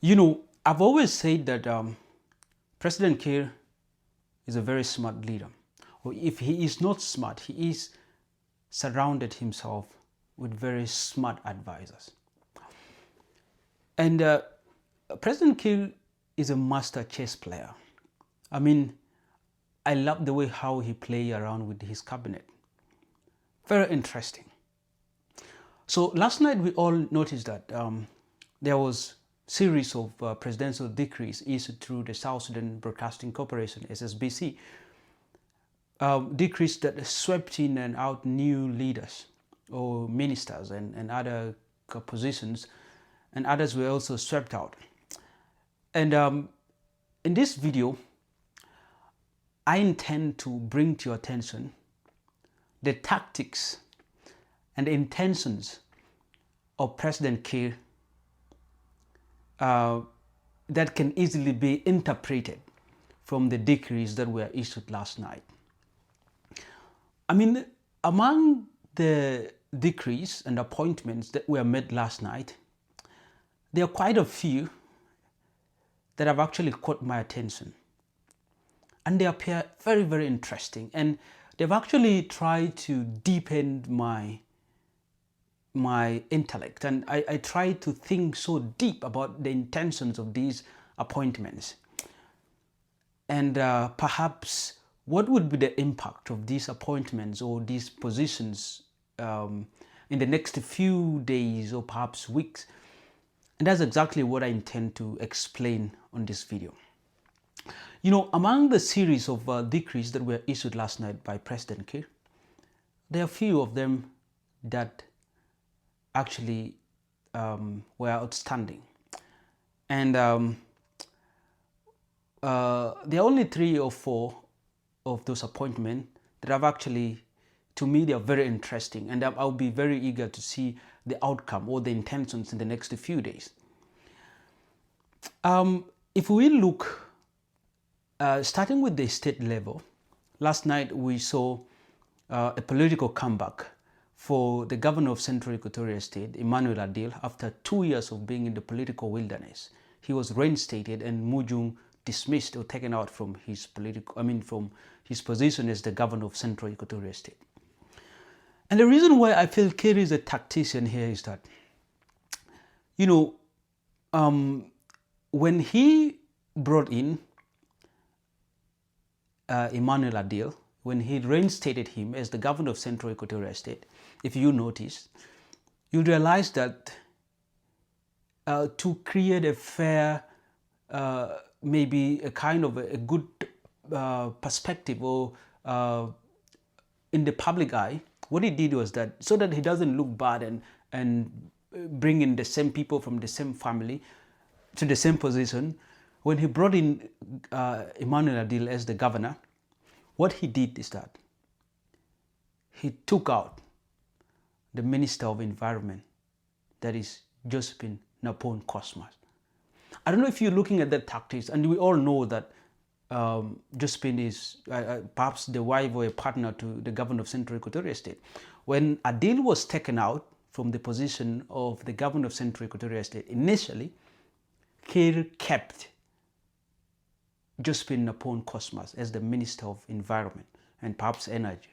I've always said that President Kiir is a very smart leader. Or if he is not smart, he is surrounded himself with very smart advisors. And President Kiir is a master chess player. I mean, I love the way how he plays around with his cabinet. Very interesting. So last night we all noticed that there was series of presidential decrees issued through the South Sudan Broadcasting Corporation, SSBC, decrees that swept in and out new leaders or ministers and other positions, and others were also swept out. And in this video, I intend to bring to your attention the tactics and the intentions of President Kiir that can easily be interpreted from the decrees that were issued last night. I mean, among the decrees and appointments that were made last night, there are quite a few that have actually caught my attention. And they appear very, very interesting. And they've actually tried to deepen my intellect. And I try to think so deep about the intentions of these appointments. And perhaps what would be the impact of these appointments or these positions in the next few days or perhaps weeks. And that's exactly what I intend to explain on this video. Among the series of decrees that were issued last night by President Kiir, there are a few of them that actually were outstanding. And there are only 3 or 4 of those appointments that have actually, to me, they are very interesting. And I'll be very eager to see the outcome or the intentions in the next few days. If we look, starting with the state level, last night we saw a political comeback for the governor of Central Equatoria State, Emmanuel Adil, after 2 years of being in the political wilderness. He was reinstated and Mujung dismissed or taken out from his from his position as the governor of Central Equatoria State. And the reason why I feel Kiir is a tactician here is that, when he brought in Emmanuel Adil, when he reinstated him as the governor of Central Equatoria State, if you notice, you realize that to create a fair, maybe a kind of a good perspective or in the public eye, what he did was that so that he doesn't look bad and bring in the same people from the same family to the same position, when he brought in Emmanuel Adil as the governor, what he did is that he took out the Minister of Environment, that is Josephine Napon Cosmas. I don't know if you're looking at that tactics, and we all know that Josephine is perhaps the wife or a partner to the governor of Central Equatoria State. When Adil was taken out from the position of the governor of Central Equatoria State, initially, Kiir kept Josephine Napon Cosmas as the Minister of Environment and perhaps Energy.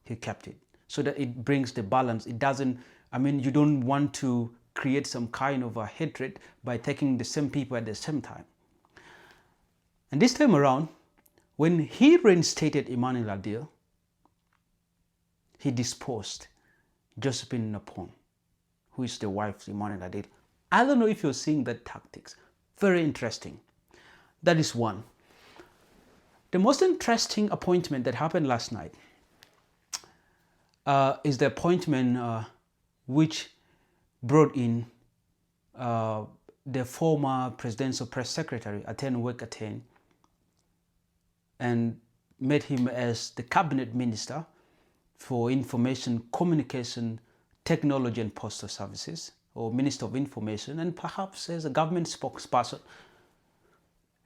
He kept it so that it brings the balance. It doesn't, you don't want to create some kind of a hatred by taking the same people at the same time. And this time around, when he reinstated Emmanuel Adil, he disposed Josephine Napon, who is the wife of Emmanuel Adil. I don't know if you're seeing that tactics. Very interesting. That is one. The most interesting appointment that happened last night is the appointment which brought in the former presidential press secretary, Aten Wek-Aten, and made him as the cabinet minister for information, communication, technology and postal services, or Minister of Information, and perhaps as a government spokesperson,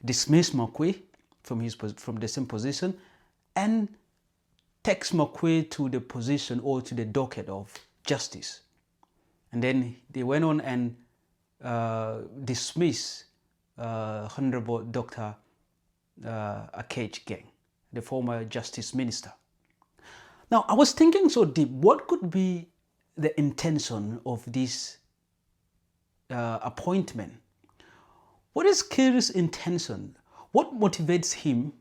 dismissed Makwe from the same position and takes Makwe to the position or to the docket of justice. And then they went on and dismissed Honorable Dr. Akech Gang, the former Justice Minister. Now, I was thinking so deep, what could be the intention of this appointment? What is Kiir's intention? What motivates him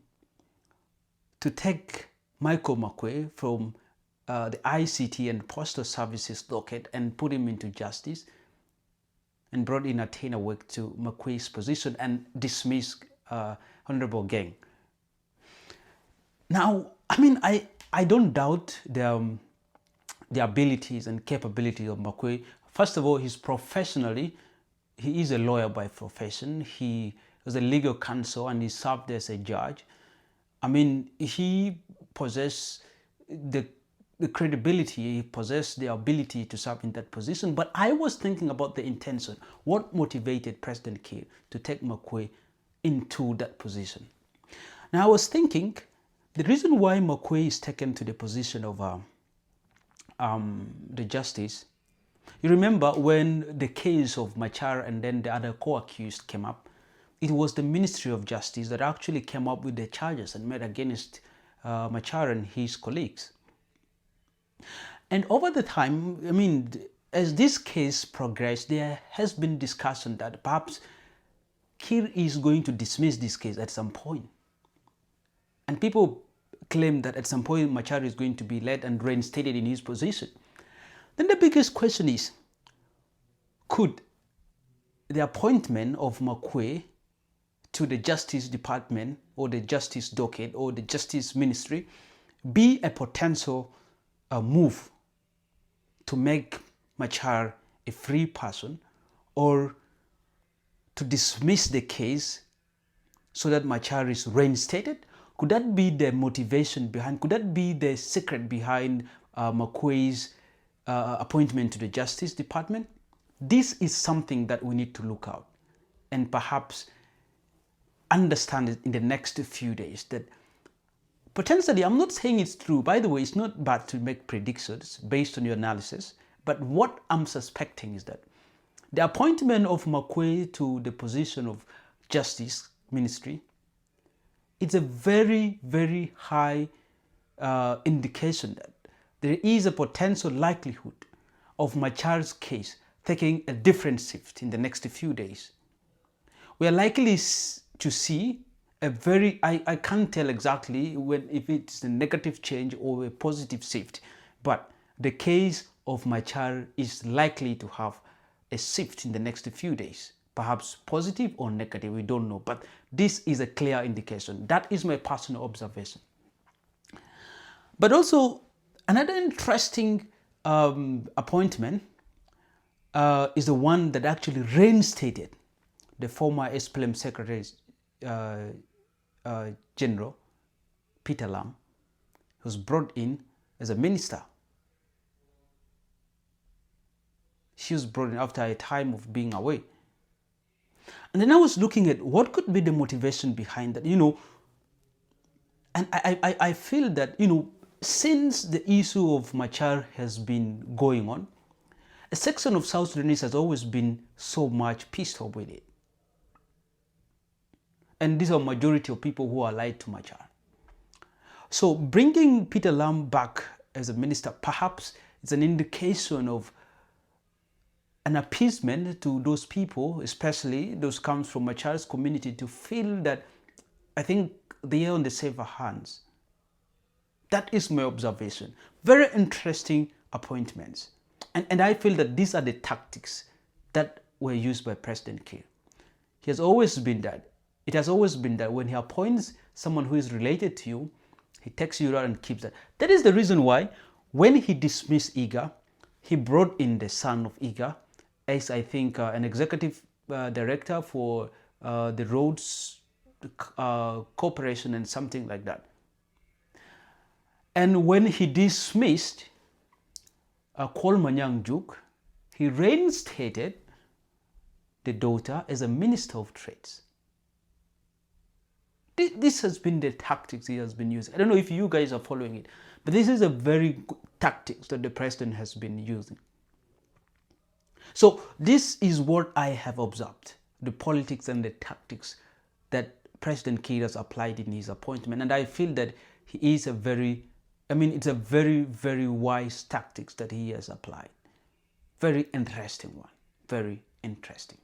to take Michael Makuei from the ICT and Postal Services docket and put him into justice and brought in Atena Work to Makuei's position and dismiss Honorable Gang? Now, I mean, I don't doubt the abilities and capabilities of Makuei. First of all, he is a lawyer by profession. He was a legal counsel and he served as a judge. I mean, he possessed the credibility, he possessed the ability to serve in that position. But I was thinking about the intention. What motivated President Kiir to take Makuei into that position? Now, I was thinking the reason why Makuei is taken to the position of the justice. You remember when the case of Machar and then the other co-accused came up, it was the Ministry of Justice that actually came up with the charges and made against Machar and his colleagues. And over the time, I mean, as this case progressed, there has been discussion that perhaps Kiir is going to dismiss this case at some point. And people claim that at some point Machar is going to be let and reinstated in his position. Then the biggest question is, could the appointment of Makuei to the Justice Department or the Justice Docket or the Justice Ministry be a potential move to make Machar a free person, or to dismiss the case so that Machar is reinstated? Could that be the motivation behind, could that be the secret behind Makuei's appointment to the Justice Department? This is something that we need to look out and perhaps understand it in the next few days. That potentially, I'm not saying it's true. By the way, it's not bad to make predictions based on your analysis. But what I'm suspecting is that the appointment of Makuei to the position of Justice Ministry, it's a very, very high indication that there is a potential likelihood of Machar's case taking a different shift in the next few days. We are likely to see a very, I can't tell exactly if it's a negative change or a positive shift, but the case of Machar is likely to have a shift in the next few days. Perhaps positive or negative, we don't know, but this is a clear indication. That is my personal observation. But also, another interesting appointment is the one that actually reinstated the former SPLM Secretary General, Peter Lam, who was brought in as a minister. She was brought in after a time of being away. And then I was looking at what could be the motivation behind that, and I feel that, since the issue of Machar has been going on, a section of South Sudanese has always been so much pissed off with it. And these are majority of people who are allied to Machar. So bringing Peter Lam back as a minister, perhaps it's an indication of an appeasement to those people, especially those comes from Machar's community, to feel that I think they are on the safer hands. That is my observation. Very interesting appointments. And I feel that these are the tactics that were used by President Kiir. He has always been that. It has always been that when he appoints someone who is related to you, he takes you around and keeps that. That is the reason why when he dismissed Iga, he brought in the son of Iga as, I think, an executive director for the roads corporation and something like that. And when he dismissed Kwalmanyang Juk, he reinstated the daughter as a minister of trades. This has been the tactics he has been using. I don't know if you guys are following it, but this is a very good tactics that the president has been using. So this is what I have observed. the politics and the tactics that President Kiir has applied in his appointment. And I feel that he is it's a very, very wise tactics that he has applied. Very interesting one. Very interesting.